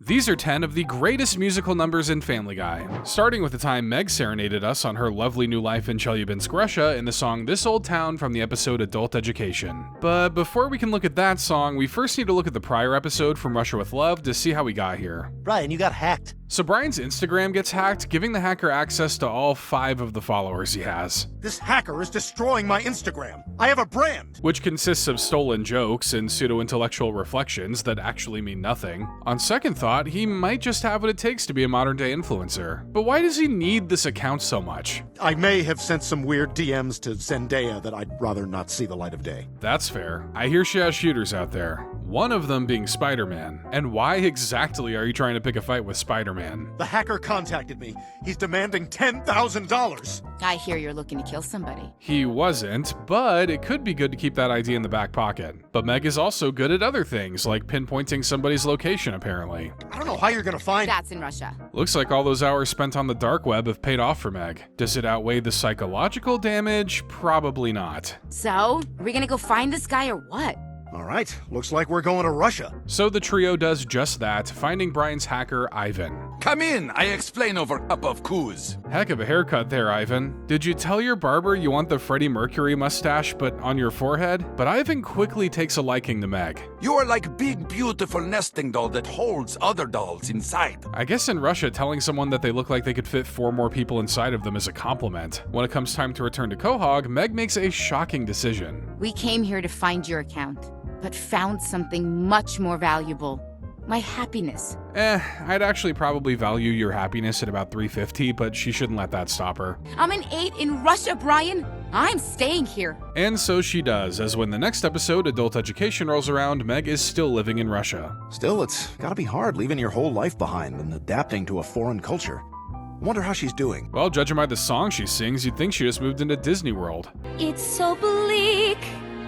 These are 10 of the greatest musical numbers in Family Guy, starting with the time Meg serenaded us on her lovely new life in Chelyabinsk, Russia in the song This Old Town from the episode Adult Education. But before we can look at that song, we first need to look at the prior episode from Russia with Love to see how we got here. Brian, you got hacked. So Brian's Instagram gets hacked, giving the hacker access to all 5 of the followers he has. This hacker is destroying my Instagram. I have a brand. Which consists of stolen jokes and pseudo-intellectual reflections that actually mean nothing. On second thought, he might just have what it takes to be a modern-day influencer. But why does he need this account so much? I may have sent some weird DMs to Zendaya that I'd rather not see the light of day. That's fair. I hear she has shooters out there. One of them being Spider-Man. And why exactly are you trying to pick a fight with Spider-Man? The hacker contacted me. He's demanding $10,000. I hear you're looking to kill somebody. He wasn't, but it could be good to keep that idea in the back pocket. But Meg is also good at other things, like pinpointing somebody's location, apparently. I don't know how you're gonna find... That's in Russia. Looks like all those hours spent on the dark web have paid off for Meg. Does it outweigh the psychological damage? Probably not. So, are we gonna go find this guy or what? All right, looks like we're going to Russia. So the trio does just that, finding Brian's hacker, Ivan. Come in, I explain over cup of coos. Heck of a haircut there, Ivan. Did you tell your barber you want the Freddie Mercury mustache, but on your forehead? But Ivan quickly takes a liking to Meg. You are like big, beautiful nesting doll that holds other dolls inside. I guess in Russia, telling someone that they look like they could fit 4 more people inside of them is a compliment. When it comes time to return to Quahog, Meg makes a shocking decision. We came here to find your account, but found something much more valuable. My happiness. I'd actually probably value your happiness at about 350, but she shouldn't let that stop her. I'm an 8 in Russia, Brian. I'm staying here. And so she does, as when the next episode, Adult Education, rolls around, Meg is still living in Russia. Still, it's gotta be hard leaving your whole life behind and adapting to a foreign culture. Wonder how she's doing. Well, judging by the song she sings, you'd think she just moved into Disney World. It's so bleak,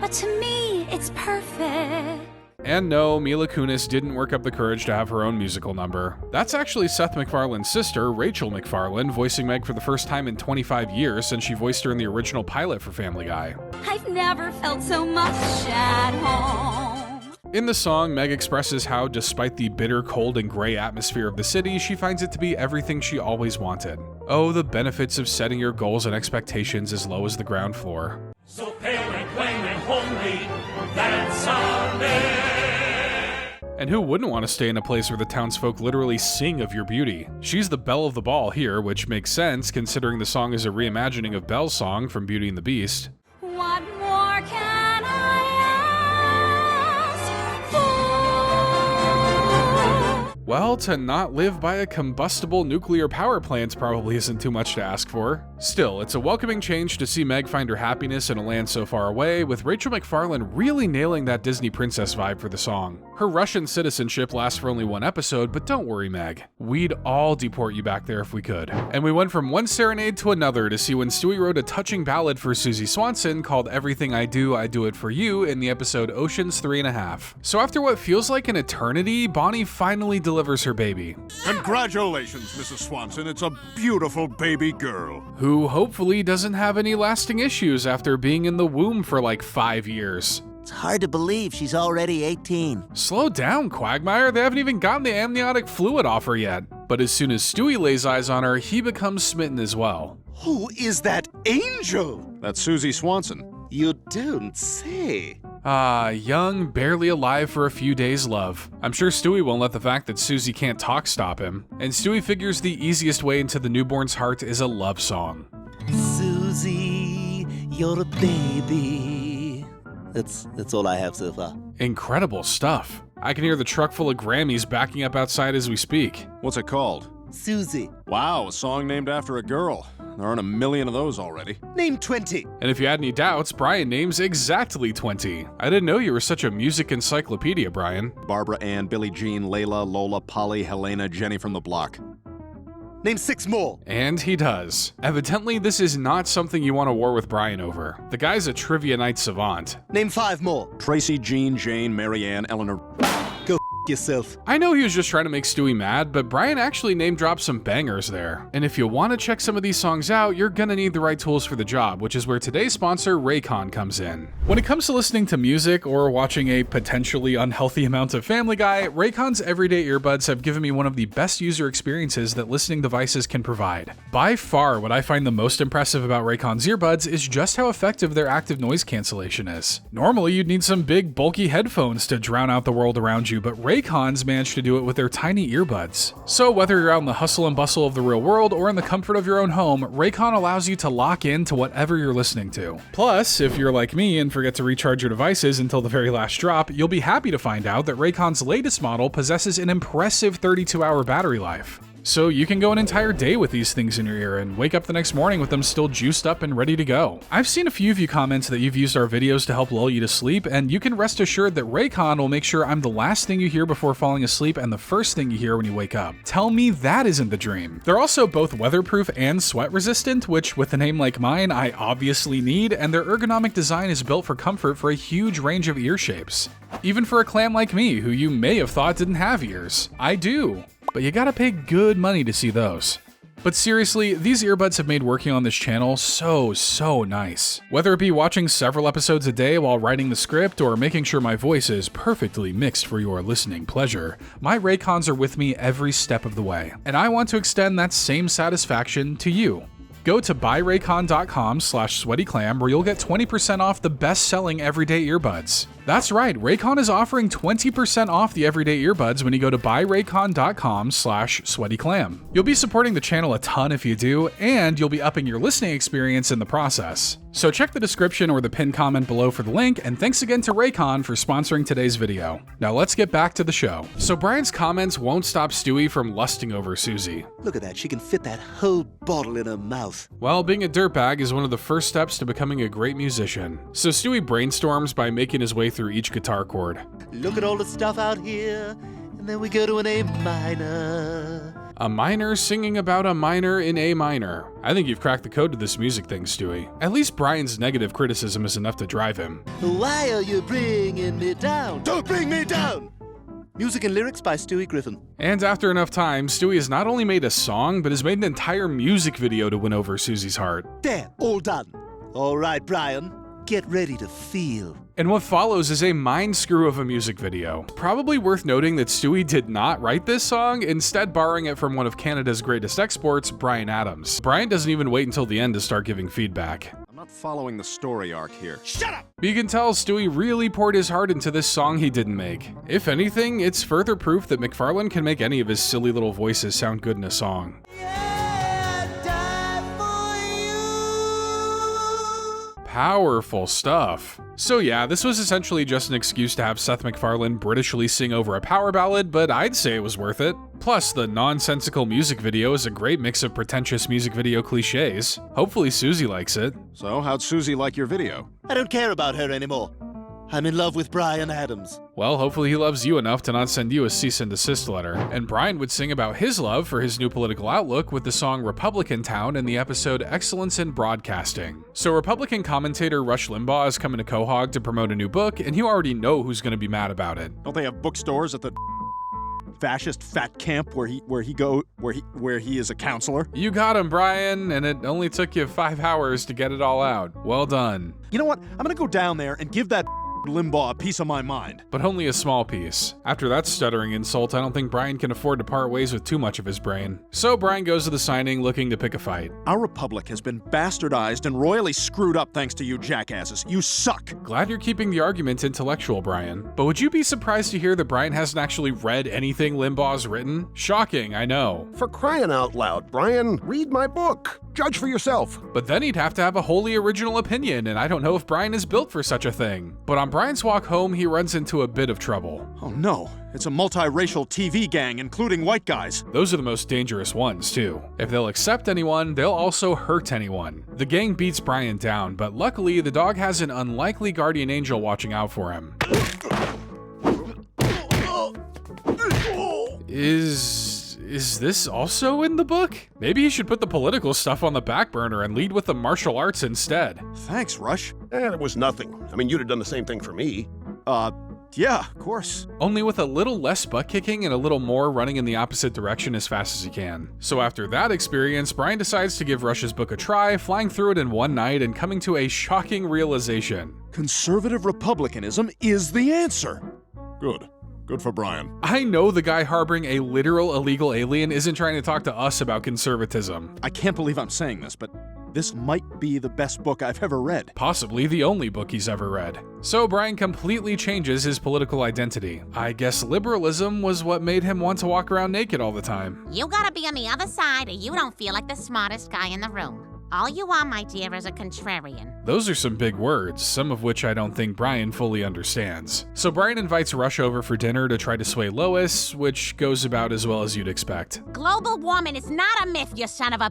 but to me, it's perfect. And no, Mila Kunis didn't work up the courage to have her own musical number. That's actually Seth MacFarlane's sister, Rachel MacFarlane, voicing Meg for the first time in 25 years since she voiced her in the original pilot for Family Guy. I've never felt so much at home. In the song, Meg expresses how, despite the bitter, cold, and gray atmosphere of the city, she finds it to be everything she always wanted. Oh, the benefits of setting your goals and expectations as low as the ground floor. So pale and plain and homely, that's our name. And who wouldn't want to stay in a place where the townsfolk literally sing of your beauty? She's the belle of the ball here, which makes sense considering the song is a reimagining of Belle's song from Beauty and the Beast. What more can I ask for? Well, to not live by a combustible nuclear power plant probably isn't too much to ask for. Still, it's a welcoming change to see Meg find her happiness in a land so far away, with Rachel MacFarlane really nailing that Disney princess vibe for the song. Her Russian citizenship lasts for only 1 episode, but don't worry, Meg. We'd all deport you back there if we could. And we went from one serenade to another to see when Stewie wrote a touching ballad for Susie Swanson called Everything I Do It For You in the episode Ocean's 3.5. So after what feels like an eternity, Bonnie finally delivers her baby. Congratulations, Mrs. Swanson. It's a beautiful baby girl. Who hopefully doesn't have any lasting issues after being in the womb for like 5 years. It's hard to believe she's already 18. Slow down, Quagmire. They haven't even gotten the amniotic fluid off her yet. But as soon as Stewie lays eyes on her, he becomes smitten as well. Who is that angel? That's Susie Swanson. You don't say. Young, barely alive for a few days love. I'm sure Stewie won't let the fact that Susie can't talk stop him. And Stewie figures the easiest way into the newborn's heart is a love song. Susie, you're a baby. That's all I have so far. Incredible stuff. I can hear the truck full of Grammys backing up outside as we speak. What's it called? Susie. Wow, a song named after a girl. There aren't a million of those already. Name 20. And if you had any doubts, Brian names exactly 20. I didn't know you were such a music encyclopedia, Brian. Barbara Ann, Billie Jean, Layla, Lola, Polly, Helena, Jenny from the Block. Name 6 more. And he does. Evidently, this is not something you want to war with Brian over. The guy's a trivia night savant. Name 5 more. Tracy, Jean, Jane, Mary Ann, Eleanor. Go yourself. I know he was just trying to make Stewie mad, but Brian actually name dropped some bangers there. And if you want to check some of these songs out, you're gonna need the right tools for the job, which is where today's sponsor, Raycon, comes in. When it comes to listening to music or watching a potentially unhealthy amount of Family Guy, Raycon's everyday earbuds have given me one of the best user experiences that listening devices can provide. By far, what I find the most impressive about Raycon's earbuds is just how effective their active noise cancellation is. Normally, you'd need some big, bulky headphones to drown out the world around you, but Raycon's managed to do it with their tiny earbuds. So whether you're out in the hustle and bustle of the real world or in the comfort of your own home, Raycon allows you to lock in to whatever you're listening to. Plus, if you're like me and forget to recharge your devices until the very last drop, you'll be happy to find out that Raycon's latest model possesses an impressive 32-hour battery life. So you can go an entire day with these things in your ear and wake up the next morning with them still juiced up and ready to go. I've seen a few of you comment that you've used our videos to help lull you to sleep, and you can rest assured that Raycon will make sure I'm the last thing you hear before falling asleep and the first thing you hear when you wake up. Tell me that isn't the dream. They're also both weatherproof and sweat resistant, which with a name like mine, I obviously need, and their ergonomic design is built for comfort for a huge range of ear shapes. Even for a clam like me, who you may have thought didn't have ears. I do. But you gotta pay good money to see those. But seriously, these earbuds have made working on this channel so nice. Whether it be watching several episodes a day while writing the script or making sure my voice is perfectly mixed for your listening pleasure, my Raycons are with me every step of the way. And I want to extend that same satisfaction to you. Go to buyraycon.com/sweatyclam where you'll get 20% off the best-selling everyday earbuds. That's right, Raycon is offering 20% off the everyday earbuds when you go to buyraycon.com/sweatyclam. You'll be supporting the channel a ton if you do, and you'll be upping your listening experience in the process. So check the description or the pinned comment below for the link, and thanks again to Raycon for sponsoring today's video. Now let's get back to the show. So Brian's comments won't stop Stewie from lusting over Susie. Look at that, she can fit that whole bottle in her mouth. Well, being a dirtbag is one of the first steps to becoming a great musician. So Stewie brainstorms by making his way through each guitar chord. Look at all the stuff out here, and then we go to an A minor. A minor singing about a minor in A minor. I think you've cracked the code to this music thing, Stewie. At least Brian's negative criticism is enough to drive him. Why are you bringing me down? Don't bring me down! Music and lyrics by Stewie Griffin. And after enough time, Stewie has not only made a song, but has made an entire music video to win over Susie's heart. There, all done. All right, Brian, get ready to feel. And what follows is a mind screw of a music video. Probably worth noting that Stewie did not write this song, instead borrowing it from one of Canada's greatest exports, Bryan Adams. Brian doesn't even wait until the end to start giving feedback. I'm not following the story arc here. Shut up! But you can tell Stewie really poured his heart into this song he didn't make. If anything, it's further proof that McFarlane can make any of his silly little voices sound good in a song. Powerful stuff. So yeah, this was essentially just an excuse to have Seth MacFarlane Britishly sing over a power ballad, but I'd say it was worth it. Plus, the nonsensical music video is a great mix of pretentious music video cliches. Hopefully Susie likes it. So, how'd Susie like your video? I don't care about her anymore. I'm in love with Bryan Adams. Well, hopefully he loves you enough to not send you a cease and desist letter. And Brian would sing about his love for his new political outlook with the song Republican Town in the episode Excellence in Broadcasting. So Republican commentator Rush Limbaugh is coming to Quahog to promote a new book, and you already know who's going to be mad about it. Don't they have bookstores at the fascist fat camp where he is a counselor? You got him, Brian, and it only took you 5 hours to get it all out. Well done. You know what? I'm gonna go down there and give that Limbaugh a piece of my mind. But only a small piece. After that stuttering insult, I don't think Brian can afford to part ways with too much of his brain. So Brian goes to the signing looking to pick a fight. Our republic has been bastardized and royally screwed up thanks to you jackasses. You suck. Glad you're keeping the argument intellectual, Brian. But would you be surprised to hear that Brian hasn't actually read anything Limbaugh's written? Shocking, I know. For crying out loud, Brian, read my book. Judge for yourself. But then he'd have to have a wholly original opinion, and I don't know if Brian is built for such a thing. But on Brian's walk home, he runs into a bit of trouble. Oh no, it's a multiracial TV gang, including white guys. Those are the most dangerous ones, too. If they'll accept anyone, they'll also hurt anyone. The gang beats Brian down, but luckily, the dog has an unlikely guardian angel watching out for him. Is this also in the book? Maybe he should put the political stuff on the back burner and lead with the martial arts instead. Thanks, Rush. It was nothing. I mean, you'd have done the same thing for me. Yeah, of course. Only with a little less butt kicking and a little more running in the opposite direction as fast as he can. So after that experience, Brian decides to give Rush's book a try, flying through it in one night and coming to a shocking realization. Conservative republicanism is the answer. Good. Good for Brian. I know the guy harboring a literal illegal alien isn't trying to talk to us about conservatism. I can't believe I'm saying this, but this might be the best book I've ever read. Possibly the only book he's ever read. So Brian completely changes his political identity. I guess liberalism was what made him want to walk around naked all the time. You gotta be on the other side or you don't feel like the smartest guy in the room. All you are, my dear, is a contrarian. Those are some big words, some of which I don't think Brian fully understands. So Brian invites Rush over for dinner to try to sway Lois, which goes about as well as you'd expect. Global warming is not a myth, you son of a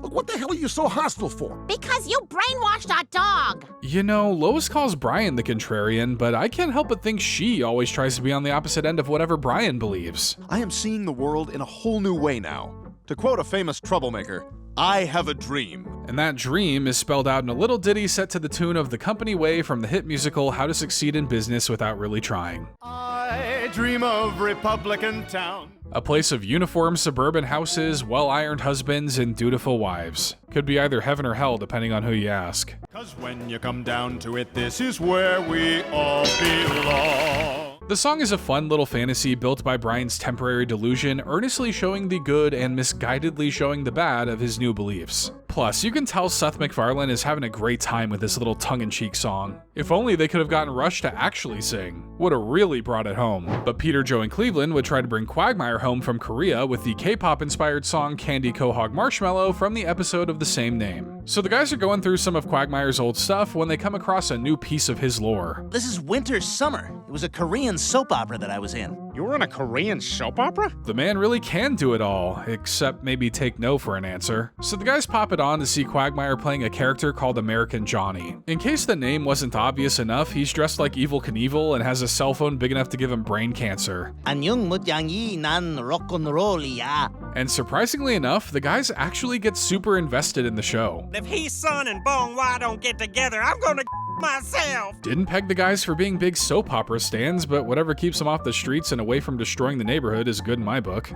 What the hell are you so hostile for? because you brainwashed our dog. You know, Lois calls Brian the contrarian, but I can't help but think she always tries to be on the opposite end of whatever Brian believes. I am seeing the world in a whole new way now. To quote a famous troublemaker, I have a dream. And that dream is spelled out in a little ditty set to the tune of The Company Way from the hit musical How to Succeed in Business Without Really Trying. I dream of Republican Town. A place of uniform suburban houses, well-ironed husbands, and dutiful wives. Could be either heaven or hell depending on who you ask. 'Cause when you come down to it, this is where we all belong. The song is a fun little fantasy built by Brian's temporary delusion, earnestly showing the good and misguidedly showing the bad of his new beliefs. Plus, you can tell Seth MacFarlane is having a great time with this little tongue-in-cheek song. If only they could have gotten Rush to actually sing. Would have really brought it home. But Peter, Joe, and Cleveland would try to bring Quagmire home from Korea with the K-pop-inspired song Candy Quahog Marshmallow from the episode of the same name. So the guys are going through some of Quagmire's old stuff when they come across a new piece of his lore. This is Winter Summer. It was a Korean soap opera that I was in. You were in a Korean soap opera? The man really can do it all, except maybe take no for an answer. So the guys pop it on to see Quagmire playing a character called American Johnny. In case the name wasn't obvious enough, he's dressed like Evel Knievel and has a cell phone big enough to give him brain cancer. 안녕 못양이 난 rock'n'roll이야. And surprisingly enough, the guys actually get super invested in the show. If he's Son and Bone Y don't get together, I'm gonna myself. Didn't peg the guys for being big soap opera stans, but whatever keeps them off the streets and away from destroying the neighborhood is good in my book.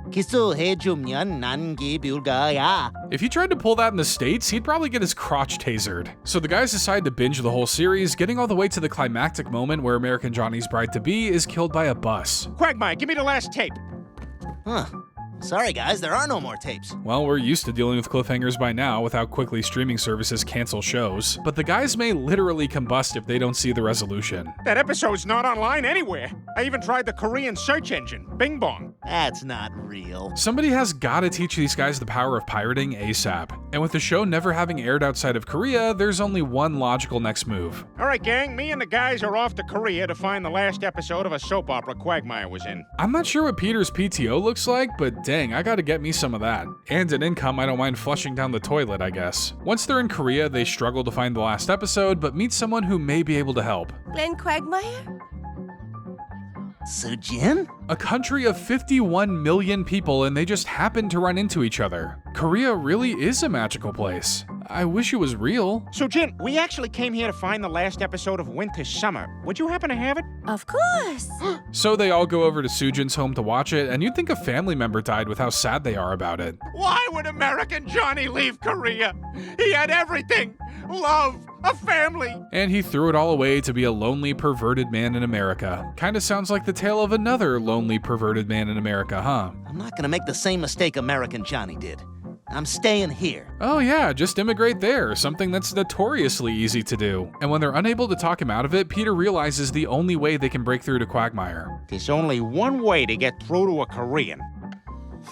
기소해주면 난 기불가야. If he tried to pull that in the States, he'd probably get his crotch tasered. So the guys decide to binge the whole series, getting all the way to the climactic moment where American Johnny's bride-to-be is killed by a bus. Quagmire, give me the last tape. Huh. Sorry guys, there are no more tapes. Well, we're used to dealing with cliffhangers by now with how quickly streaming services cancel shows, but the guys may literally combust if they don't see the resolution. That episode's not online anywhere. I even tried the Korean search engine, Bing Bong. That's not real. Somebody has gotta teach these guys the power of pirating ASAP. And with the show never having aired outside of Korea, there's only one logical next move. All right, gang, me and the guys are off to Korea to find the last episode of a soap opera Quagmire was in. I'm not sure what Peter's PTO looks like, but dang, I gotta get me some of that. And an income I don't mind flushing down the toilet, I guess. Once they're in Korea, they struggle to find the last episode, but meet someone who may be able to help. Glenn Quagmire? Sujin? A country of 51 million people and they just happen to run into each other. Korea really is a magical place. I wish it was real. So, Jin, we actually came here to find the last episode of Winter Summer. Would you happen to have it? Of course. So they all go over to Sujin's home to watch it, and you'd think a family member died with how sad they are about it. Why would American Johnny leave Korea? He had everything. Love, a family. And he threw it all away to be a lonely, perverted man in America. Kinda sounds like the tale of another lonely, perverted man in America, huh? I'm not gonna make the same mistake American Johnny did. I'm staying here. Oh yeah, just immigrate there, something that's notoriously easy to do. And when they're unable to talk him out of it, Peter realizes the only way they can break through to Quagmire. There's only one way to get through to a Korean.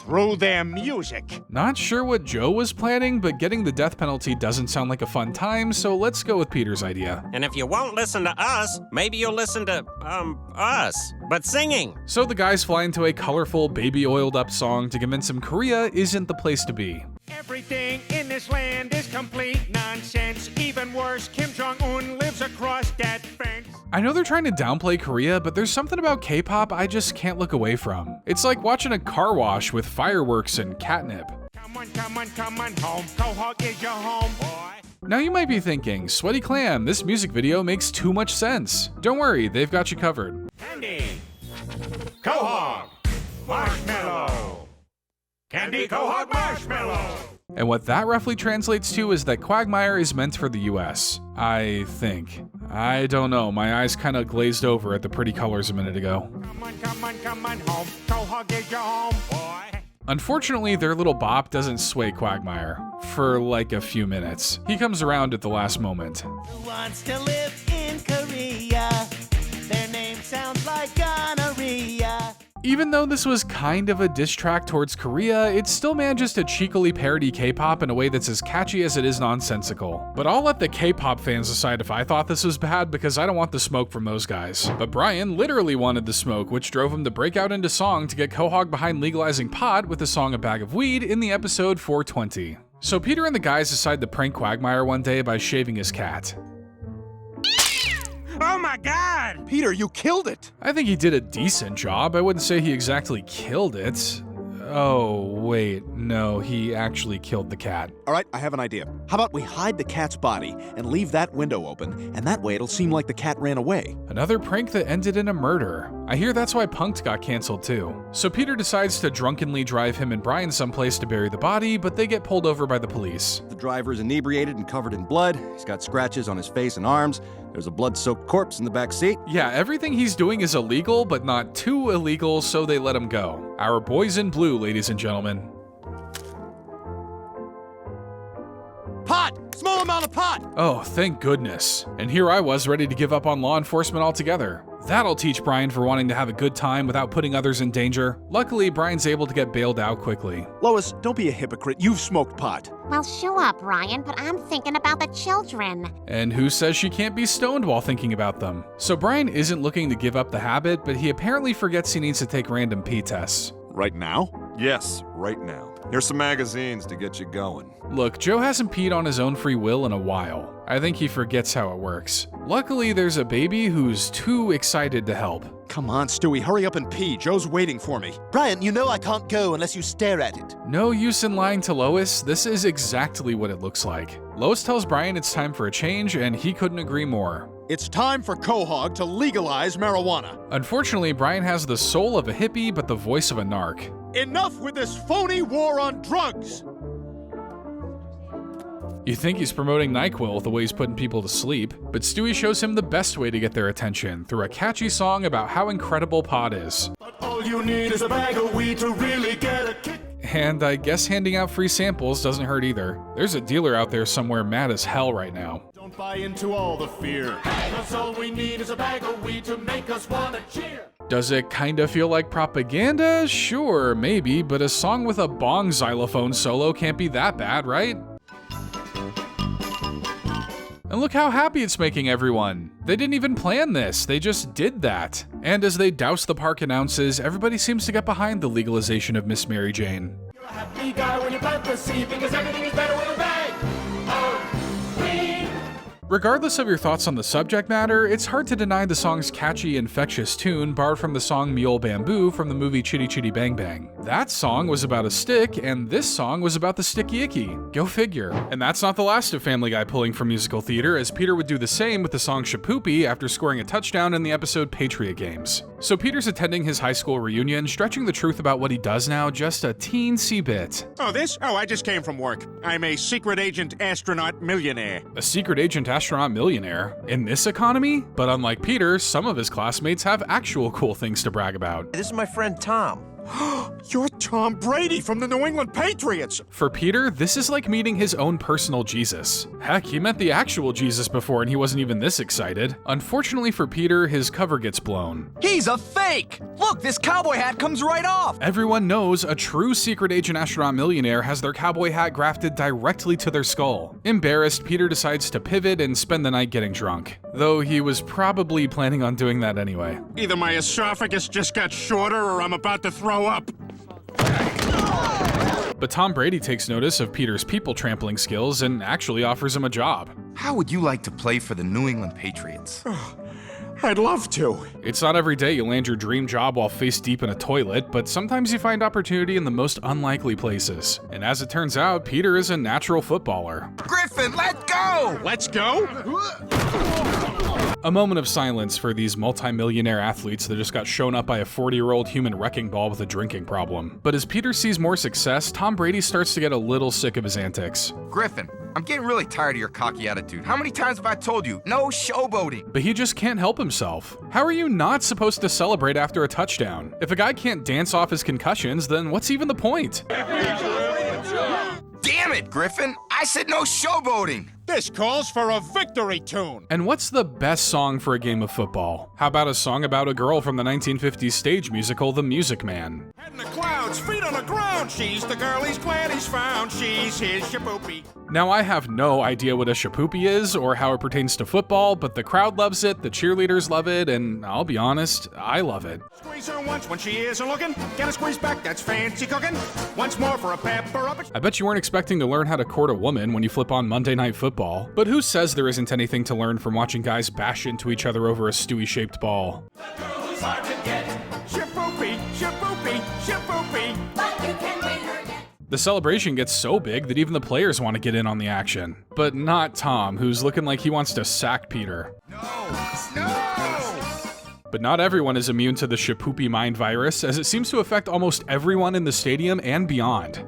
Through their music. Not sure what Joe was planning, but getting the death penalty doesn't sound like a fun time, so let's go with Peter's idea. And if you won't listen to us, maybe you'll listen to, us. But singing. So the guys fly into a colorful, baby-oiled-up song to convince him Korea isn't the place to be. Everything in this land is complete nonsense. Even worse, Kim Jong-un lives across that fence. I know they're trying to downplay Korea, but there's something about K-pop I just can't look away from. It's like watching a car wash with fireworks and catnip. Come on, come on, come on home. Quahog is your home, boy. Now you might be thinking, Sweaty Clam, this music video makes too much sense. Don't worry, they've got you covered. Candy, Quahog, Marshmallow. Candy, Quahog, Marshmallow. And what that roughly translates to is that Quagmire is meant for the US. I think. I don't know, my eyes kind of glazed over at the pretty colors a minute ago. Come on home. Quahog is your home, boy. Unfortunately, their little bop doesn't sway Quagmire for like a few minutes. He comes around at the last moment. Who wants to live in Korea? Their name sounds like gonorrhea. Even though this was kind of a diss track towards Korea, it still manages to cheekily parody K-pop in a way that's as catchy as it is nonsensical. But I'll let the K-pop fans decide if I thought this was bad, because I don't want the smoke from those guys. But Brian literally wanted the smoke, which drove him to break out into song to get Quahog behind legalizing pot with the song A Bag of Weed in the episode 420. So Peter and the guys decide to prank Quagmire one day by shaving his cat. Oh my God! Peter, you killed it! I think he did a decent job. I wouldn't say he exactly killed it. Oh, wait, no, he actually killed the cat. All right, I have an idea. How about we hide the cat's body and leave that window open, and that way it'll seem like the cat ran away. Another prank that ended in a murder. I hear that's why Punk'd got canceled too. So Peter decides to drunkenly drive him and Brian someplace to bury the body, but they get pulled over by the police. The driver is inebriated and covered in blood. He's got scratches on his face and arms. There's a blood-soaked corpse in the back seat. Yeah, everything he's doing is illegal, but not too illegal, so they let him go. Our boys in blue, ladies and gentlemen. Pot! Small amount of pot! Oh, thank goodness. And here I was ready to give up on law enforcement altogether. That'll teach Brian for wanting to have a good time without putting others in danger. Luckily, Brian's able to get bailed out quickly. Lois, don't be a hypocrite. You've smoked pot. Well, show up, Ryan, but I'm thinking about the children. And who says she can't be stoned while thinking about them? So Brian isn't looking to give up the habit, but he apparently forgets he needs to take random pee tests. Right now? Yes, right now. Here's some magazines to get you going. Look, Joe hasn't peed on his own free will in a while. I think he forgets how it works. Luckily, there's a baby who's too excited to help. Come on, Stewie, hurry up and pee. Joe's waiting for me. Brian, you know I can't go unless you stare at it. No use in lying to Lois, this is exactly what it looks like. Lois tells Brian it's time for a change, and he couldn't agree more. It's time for Quahog to legalize marijuana. Unfortunately, Brian has the soul of a hippie, but the voice of a narc. Enough with this phony war on drugs! You think he's promoting NyQuil with the way he's putting people to sleep, but Stewie shows him the best way to get their attention through a catchy song about how incredible pot is. But all you need is a bag of weed to really get a kick. And I guess handing out free samples doesn't hurt either. There's a dealer out there somewhere mad as hell right now. Don't buy into all the fear. Cause all we need is a bag of weed to make us wanna cheer. Does it kinda feel like propaganda? Sure, maybe, but a song with a bong xylophone solo can't be that bad, right? And look how happy it's making everyone. They didn't even plan this, they just did that. And as they douse the park announces, everybody seems to get behind the legalization of Miss Mary Jane. You're a happy guy when you plant the seed because everything is better with a bag of weed. Regardless of your thoughts on the subject matter, it's hard to deny the song's catchy, infectious tune borrowed from the song Mule Bamboo from the movie Chitty Chitty Bang Bang. That song was about a stick, and this song was about the sticky icky. Go figure. And that's not the last of Family Guy pulling from musical theater, as Peter would do the same with the song Shapoopy after scoring a touchdown in the episode Patriot Games. So Peter's attending his high school reunion, stretching the truth about what he does now just a teensy bit. Oh, this? Oh, I just came from work. I'm a secret agent astronaut millionaire. A secret agent astronaut millionaire? In this economy? But unlike Peter, some of his classmates have actual cool things to brag about. This is my friend Tom. You're Tom Brady from the New England Patriots! For Peter, this is like meeting his own personal Jesus. Heck, he met the actual Jesus before and he wasn't even this excited. Unfortunately for Peter, his cover gets blown. He's a fake! Look, this cowboy hat comes right off! Everyone knows a true secret agent astronaut millionaire has their cowboy hat grafted directly to their skull. Embarrassed, Peter decides to pivot and spend the night getting drunk. Though he was probably planning on doing that anyway. Either my esophagus just got shorter or I'm about to throw up. But Tom Brady takes notice of Peter's people trampling skills and actually offers him a job. How would you like to play for the New England Patriots? I'd love to. It's not every day you land your dream job while face deep in a toilet, but sometimes you find opportunity in the most unlikely places. And as it turns out, Peter is a natural footballer. Griffin, let go! Let's go? A moment of silence for these multi-millionaire athletes that just got shown up by a 40-year-old human wrecking ball with a drinking problem. But as Peter sees more success, Tom Brady starts to get a little sick of his antics. Griffin, I'm getting really tired of your cocky attitude. How many times have I told you, no showboating? But he just can't help himself. How are you not supposed to celebrate after a touchdown? If a guy can't dance off his concussions, then what's even the point? Damn it, Griffin! I said no showboating! This calls for a victory tune. And what's the best song for a game of football? How about a song about a girl from the 1950s stage musical, The Music Man? Head in the clouds, feet on the ground. She's the girl he's glad he's found. She's his shaboopy. Now, I have no idea what a shapoopy is or how it pertains to football, but the crowd loves it, the cheerleaders love it, and I'll be honest, I love it. Squeeze her once when she isn't looking. Get a squeeze back, that's fancy cooking. Once more for a pepper up. I bet you weren't expecting to learn how to court a woman when you flip on Monday Night Football, but who says there isn't anything to learn from watching guys bash into each other over a stewie-shaped ball? Who's hard to get? Shaboopy, shaboopy, shaboopy. But you can win her yet. The celebration gets so big that even the players want to get in on the action. But not Tom, who's looking like he wants to sack Peter. No! But not everyone is immune to the shapoopy mind virus, as it seems to affect almost everyone in the stadium and beyond.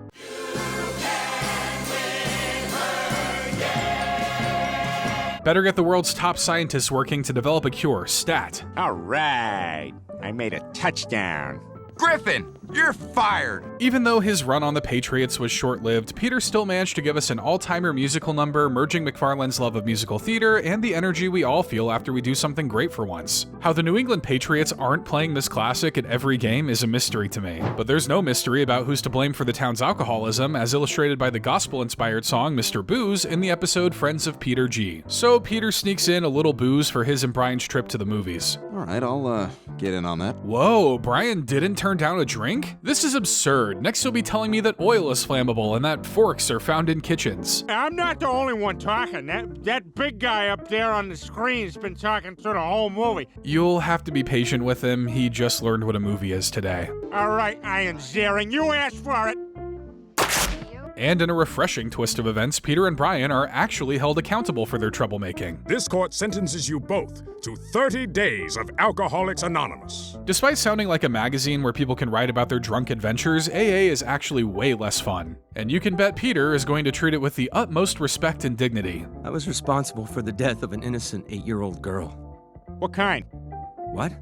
Better get the world's top scientists working to develop a cure, stat. All right. I made a touchdown. Griffin, you're fired! Even though his run on the Patriots was short-lived, Peter still managed to give us an all-timer musical number, merging McFarlane's love of musical theater and the energy we all feel after we do something great for once. How the New England Patriots aren't playing this classic at every game is a mystery to me. But there's no mystery about who's to blame for the town's alcoholism, as illustrated by the gospel-inspired song Mr. Booze in the episode Friends of Peter G. So Peter sneaks in a little booze for his and Brian's trip to the movies. All right, I'll get in on that. Whoa, Brian didn't turn down a drink? This is absurd. Next you'll be telling me that oil is flammable and that forks are found in kitchens. I'm not the only one talking. That big guy up there on the screen's been talking through the whole movie. You'll have to be patient with him. He just learned what a movie is today. All right, Iron Zering, you asked for it. And in a refreshing twist of events, Peter and Brian are actually held accountable for their troublemaking. This court sentences you both to 30 days of Alcoholics Anonymous. Despite sounding like a magazine where people can write about their drunk adventures, AA is actually way less fun. And you can bet Peter is going to treat it with the utmost respect and dignity. I was responsible for the death of an innocent 8-year-old girl. What kind? What?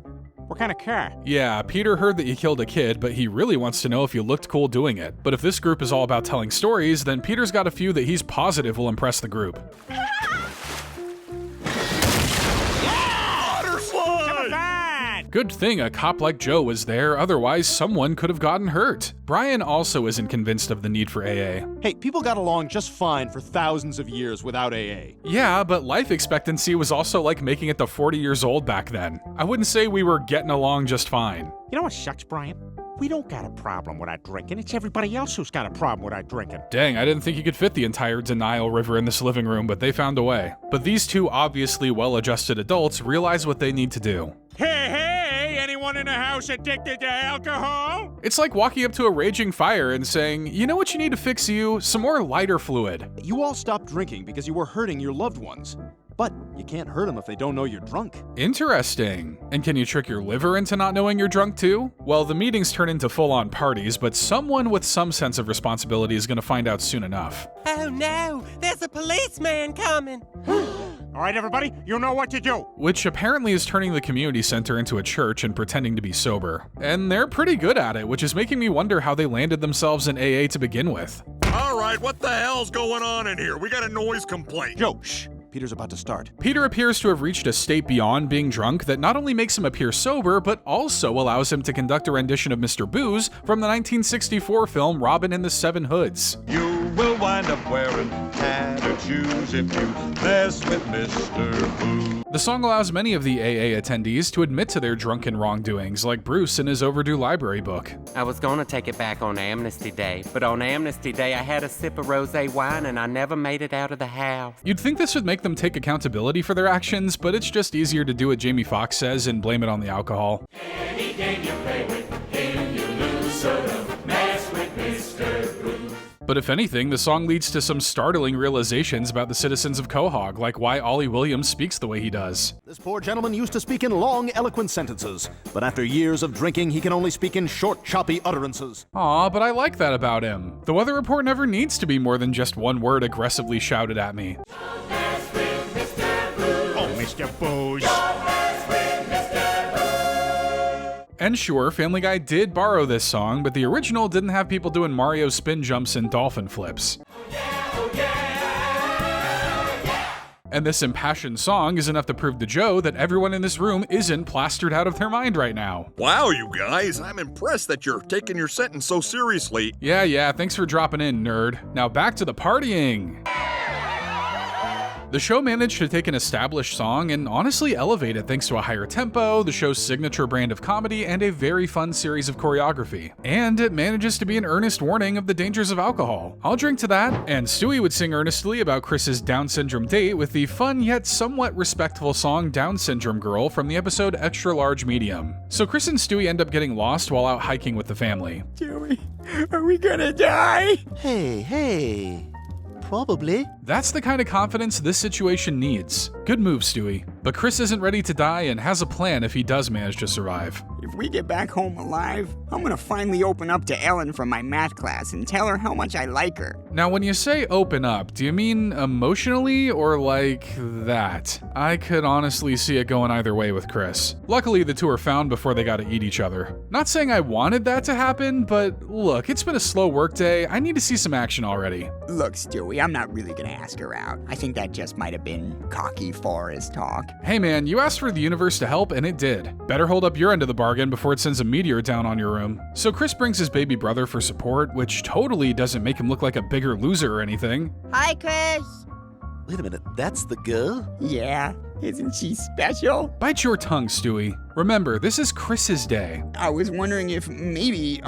What kind of car? Yeah, Peter heard that you killed a kid, but he really wants to know if you looked cool doing it. But if this group is all about telling stories, then Peter's got a few that he's positive will impress the group. Good thing a cop like Joe was there, otherwise someone could have gotten hurt. Brian also isn't convinced of the need for AA. Hey, people got along just fine for thousands of years without AA. Yeah, but life expectancy was also like making it to 40 years old back then. I wouldn't say we were getting along just fine. You know what sucks, Brian? We don't got a problem with our drinking. It's everybody else who's got a problem with our drinking. Dang, I didn't think you could fit the entire denial river in this living room, but they found a way. But these two obviously well-adjusted adults realize what they need to do. Hey, anyone in the house addicted to alcohol? It's like walking up to a raging fire and saying, you know what you need to fix you? Some more lighter fluid. You all stopped drinking because you were hurting your loved ones. But you can't hurt them if they don't know you're drunk. Interesting. And can you trick your liver into not knowing you're drunk too? Well, the meetings turn into full-on parties, but someone with some sense of responsibility is going to find out soon enough. Oh no, there's a policeman coming. All right, everybody, you know what to do. Which apparently is turning the community center into a church and pretending to be sober. And they're pretty good at it, which is making me wonder how they landed themselves in AA to begin with. All right, what the hell's going on in here? We got a noise complaint. Joe, shh. Peter's about to start. Peter appears to have reached a state beyond being drunk that not only makes him appear sober, but also allows him to conduct a rendition of Mr. Booze from the 1964 film Robin and the Seven Hoods. You will wind up wearing tattered shoes if you mess with Mr. Boo. The song allows many of the AA attendees to admit to their drunken wrongdoings, like Bruce in his overdue library book. I was gonna take it back on Amnesty Day, but on Amnesty Day I had a sip of rosé wine and I never made it out of the house. You'd think this would make them take accountability for their actions, but it's just easier to do what Jamie Foxx says and blame it on the alcohol. Any game you play with him, you lose, so don't mess with Mr. Boo. But if anything, the song leads to some startling realizations about the citizens of Quahog, like why Ollie Williams speaks the way he does. This poor gentleman used to speak in long, eloquent sentences, but after years of drinking, he can only speak in short, choppy utterances. Aw, but I like that about him. The weather report never needs to be more than just one word aggressively shouted at me. Don't mess with Mr. Boo. Oh, Mr. Booze. Don't mess with Mr. Boo. And sure, Family Guy did borrow this song, but the original didn't have people doing Mario spin jumps and dolphin flips. And this impassioned song is enough to prove to Joe that everyone in this room isn't plastered out of their mind right now. Wow, you guys, I'm impressed that you're taking your sentence so seriously. Yeah, thanks for dropping in, nerd. Now back to the partying. The show managed to take an established song and honestly elevate it thanks to a higher tempo, the show's signature brand of comedy, and a very fun series of choreography. And it manages to be an earnest warning of the dangers of alcohol. I'll drink to that. And Stewie would sing earnestly about Chris's Down syndrome date with the fun yet somewhat respectful song Down Syndrome Girl from the episode Extra Large Medium. So Chris and Stewie end up getting lost while out hiking with the family. Stewie, are we gonna die? Hey. Probably. That's the kind of confidence this situation needs. Good move, Stewie. But Chris isn't ready to die and has a plan if he does manage to survive. If we get back home alive, I'm gonna finally open up to Ellen from my math class and tell her how much I like her. Now, when you say open up, do you mean emotionally or like that? I could honestly see it going either way with Chris. Luckily, the two are found before they gotta eat each other. Not saying I wanted that to happen, but look, it's been a slow workday. I need to see some action already. Look, Stewie, I'm not really gonna ask her out. I think that just might have been cocky Forrest talk. Hey man, you asked for the universe to help and it did. Better hold up your end of the bargain before it sends a meteor down on your room. So Chris brings his baby brother for support, which totally doesn't make him look like a bigger loser or anything. Hi, Chris. Wait a minute, that's the girl? Yeah, isn't she special? Bite your tongue, Stewie. Remember, this is Chris's day. I was wondering if maybe,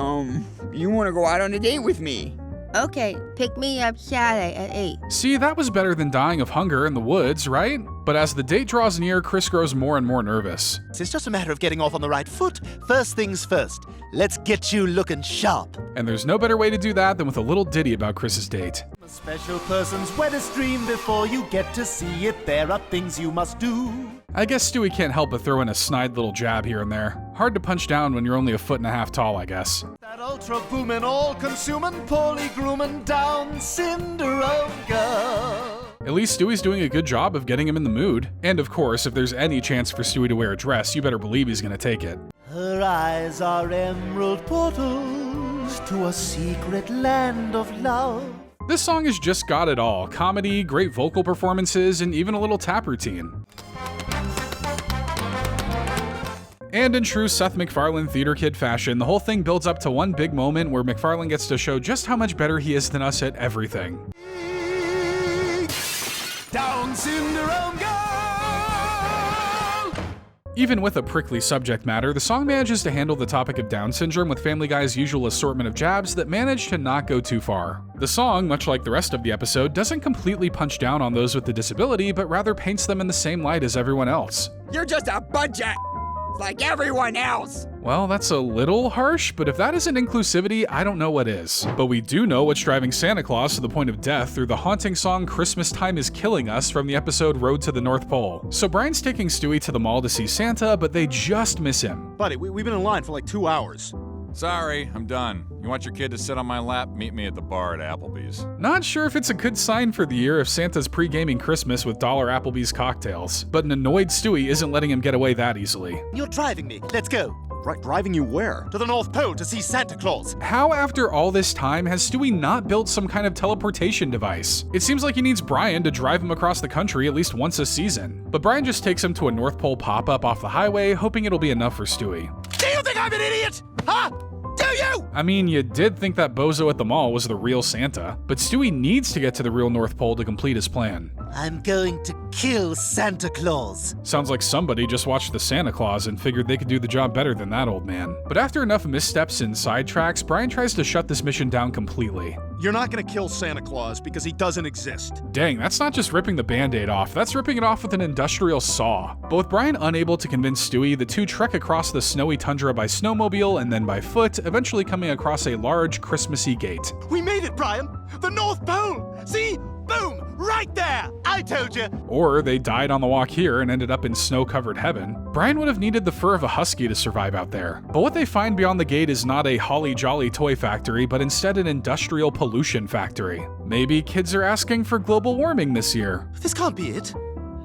you wanna go out on a date with me? Okay, pick me up Saturday at 8. See, that was better than dying of hunger in the woods, right? But as the date draws near, Chris grows more and more nervous. It's just a matter of getting off on the right foot. First things first. Let's get you looking sharp. And there's no better way to do that than with a little ditty about Chris's date. A special person's wettest dream. Before you get to see it, there are things you must do. I guess Stewie can't help but throw in a snide little jab here and there. Hard to punch down when you're only 1.5 feet tall, I guess. That ultra booming, all consuming, poorly grooming, Down syndrome girl. At least Stewie's doing a good job of getting him in the mood. And of course, if there's any chance for Stewie to wear a dress, you better believe he's gonna take it. Her eyes are emerald portals to a secret land of love. This song has just got it all. Comedy, great vocal performances, and even a little tap routine. And in true Seth MacFarlane theater kid fashion, the whole thing builds up to one big moment where MacFarlane gets to show just how much better he is than us at everything. Down syndrome girl! Even with a prickly subject matter, the song manages to handle the topic of Down syndrome with Family Guy's usual assortment of jabs that manage to not go too far. The song, much like the rest of the episode, doesn't completely punch down on those with the disability, but rather paints them in the same light as everyone else. You're just a bunch of like everyone else. Well, that's a little harsh, but if that isn't inclusivity, I don't know what is. But we do know what's driving Santa Claus to the point of death through the haunting song Christmas Time is Killing Us from the episode Road to the North Pole. So Brian's taking Stewie to the mall to see Santa, but they just miss him. Buddy, we've been in line for like 2 hours. Sorry, I'm done. You want your kid to sit on my lap? Meet me at the bar at Applebee's. Not sure if it's a good sign for the year if Santa's pre-gaming Christmas with $1 Applebee's cocktails, but an annoyed Stewie isn't letting him get away that easily. You're driving me. Let's go. Right, driving you where? To the North Pole to see Santa Claus. How after all this time has Stewie not built some kind of teleportation device? It seems like he needs Brian to drive him across the country at least once a season. But Brian just takes him to a North Pole pop-up off the highway, hoping it'll be enough for Stewie. Do you think I'm an idiot? Huh? Do you? I mean, you did think that bozo at the mall was the real Santa, but Stewie needs to get to the real North Pole to complete his plan. I'm going to kill Santa Claus. Sounds like somebody just watched the Santa Claus and figured they could do the job better than that old man. But after enough missteps and sidetracks, Brian tries to shut this mission down completely. You're not gonna kill Santa Claus because he doesn't exist. Dang, that's not just ripping the band-aid off, that's ripping it off with an industrial saw. But with Brian unable to convince Stewie, the two trek across the snowy tundra by snowmobile and then by foot, eventually coming across a large Christmassy gate. We made it, Brian! The North Pole! See? Boom! Right there! I told you! Or they died on the walk here and ended up in snow-covered heaven. Brian would have needed the fur of a husky to survive out there. But what they find beyond the gate is not a holly jolly toy factory, but instead an industrial pollution factory. Maybe kids are asking for global warming this year. This can't be it.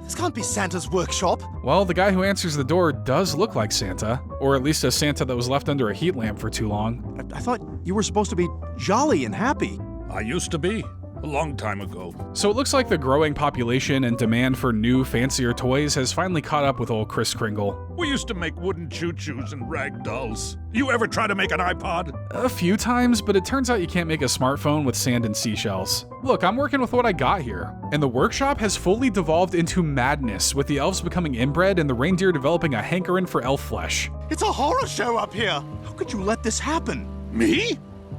This can't be Santa's workshop. Well, the guy who answers the door does look like Santa, or at least a Santa that was left under a heat lamp for too long. I thought you were supposed to be jolly and happy. I used to be. A long time ago. So it looks like the growing population and demand for new, fancier toys has finally caught up with old Kris Kringle. We used to make wooden choo-choos and rag dolls. You ever try to make an iPod? A few times, but it turns out you can't make a smartphone with sand and seashells. Look, I'm working with what I got here. And the workshop has fully devolved into madness, with the elves becoming inbred and the reindeer developing a hankering for elf flesh. It's a horror show up here. How could you let this happen? Me?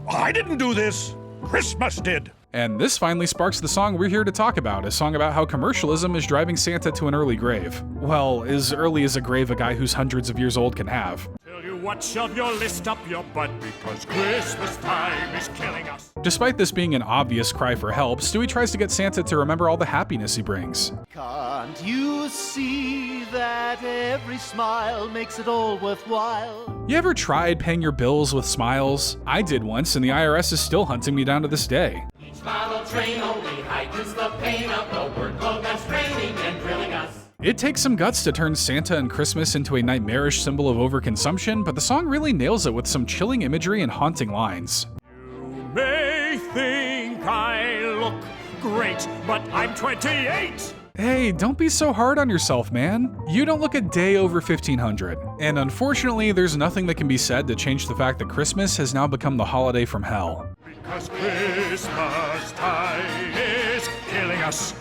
I didn't do this. Christmas did. And this finally sparks the song we're here to talk about, a song about how commercialism is driving Santa to an early grave. Well, as early as a grave a guy who's hundreds of years old can have. Tell you what, shove your list up your butt because Christmas time is killing us. Despite this being an obvious cry for help, Stewie tries to get Santa to remember all the happiness he brings. Can't you see that every smile makes it all worthwhile? You ever tried paying your bills with smiles? I did once, and the IRS is still hunting me down to this day. Each model train only heightens the pain of the workload that's draining and drilling us. It takes some guts to turn Santa and Christmas into a nightmarish symbol of overconsumption, but the song really nails it with some chilling imagery and haunting lines. You may think I look great, but I'm 28. Hey, don't be so hard on yourself, man. You don't look a day over 1500. And unfortunately, there's nothing that can be said to change the fact that Christmas has now become the holiday from hell. Because Christmas time is killing us.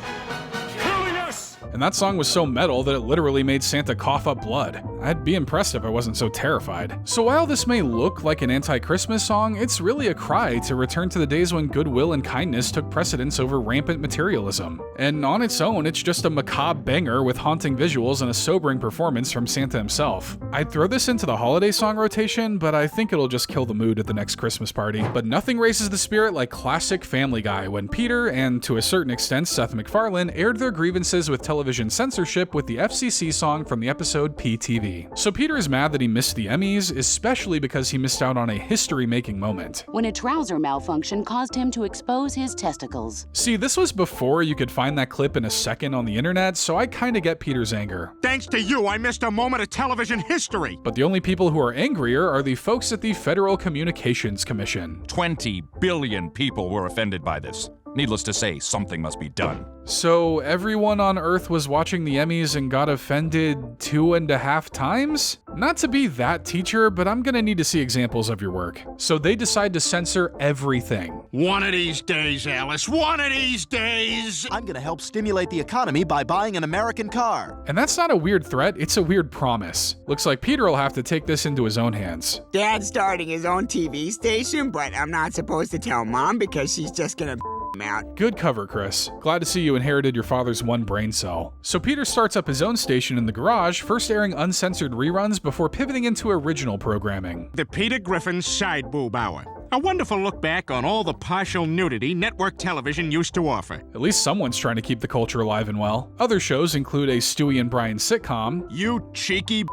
Killing us! And that song was so metal that it literally made Santa cough up blood. I'd be impressed if I wasn't so terrified. So while this may look like an anti-Christmas song, it's really a cry to return to the days when goodwill and kindness took precedence over rampant materialism. And on its own, it's just a macabre banger with haunting visuals and a sobering performance from Santa himself. I'd throw this into the holiday song rotation, but I think it'll just kill the mood at the next Christmas party. But nothing raises the spirit like classic Family Guy when Peter, and to a certain extent Seth MacFarlane, aired their grievances with television censorship with the FCC song from the episode PTV. So Peter is mad that he missed the Emmys, especially because he missed out on a history-making moment. When a trouser malfunction caused him to expose his testicles. See, this was before you could find that clip in a second on the internet, so I kinda get Peter's anger. Thanks to you, I missed a moment of television history. But the only people who are angrier are the folks at the Federal Communications Commission. 20 billion people were offended by this. Needless to say, something must be done. So everyone on Earth was watching the Emmys and got offended 2.5 times? Not to be that teacher, but I'm gonna need to see examples of your work. So they decide to censor everything. One of these days, Alice, one of these days! I'm gonna help stimulate the economy by buying an American car. And that's not a weird threat, it's a weird promise. Looks like Peter will have to take this into his own hands. Dad's starting his own TV station, but I'm not supposed to tell Mom because she's just gonna out. Good cover, Chris. Glad to see you inherited your father's one brain cell. So Peter starts up his own station in the garage, first airing uncensored reruns before pivoting into original programming. The Peter Griffin Side Boob Hour. A wonderful look back on all the partial nudity network television used to offer. At least someone's trying to keep the culture alive and well. Other shows include a Stewie and Brian sitcom, You cheeky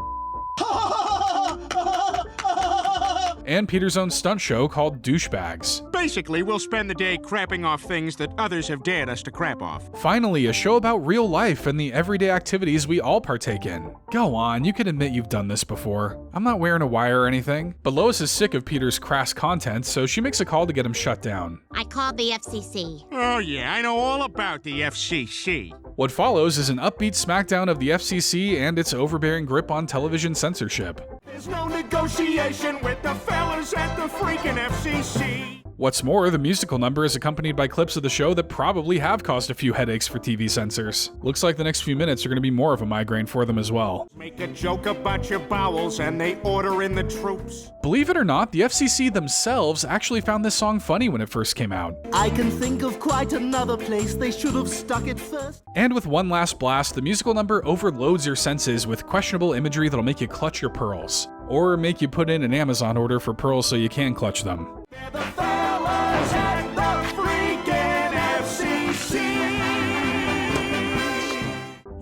and Peter's own stunt show called Douchebags. Basically, we'll spend the day crapping off things that others have dared us to crap off. Finally, a show about real life and the everyday activities we all partake in. Go on, you can admit you've done this before. I'm not wearing a wire or anything. But Lois is sick of Peter's crass content, so she makes a call to get him shut down. I called the FCC. Oh yeah, I know all about the FCC. What follows is an upbeat smackdown of the FCC and its overbearing grip on television censorship. There's no negotiation with the fellas at the freaking FCC. What's more, the musical number is accompanied by clips of the show that probably have caused a few headaches for TV censors. Looks like the next few minutes are going to be more of a migraine for them as well. Make a joke about your bowels and they order in the troops. Believe it or not, the FCC themselves actually found this song funny when it first came out. I can think of quite another place they should have stuck it first. And with one last blast, the musical number overloads your senses with questionable imagery that'll make you clutch your pearls. Or make you put in an Amazon order for pearls so you can clutch them. They're the fellas at the freaking FCC.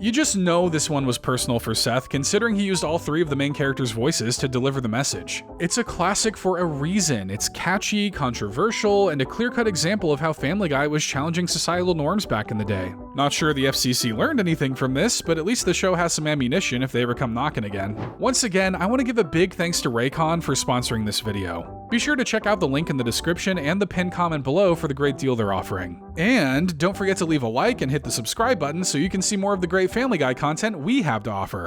You just know this one was personal for Seth, considering he used all three of the main characters' voices to deliver the message. It's a classic for a reason. It's catchy, controversial, and a clear-cut example of how Family Guy was challenging societal norms back in the day. Not sure the FCC learned anything from this, but at least the show has some ammunition if they ever come knocking again. Once again, I want to give a big thanks to Raycon for sponsoring this video. Be sure to check out the link in the description and the pinned comment below for the great deal they're offering. And don't forget to leave a like and hit the subscribe button so you can see more of the great Family Guy content we have to offer.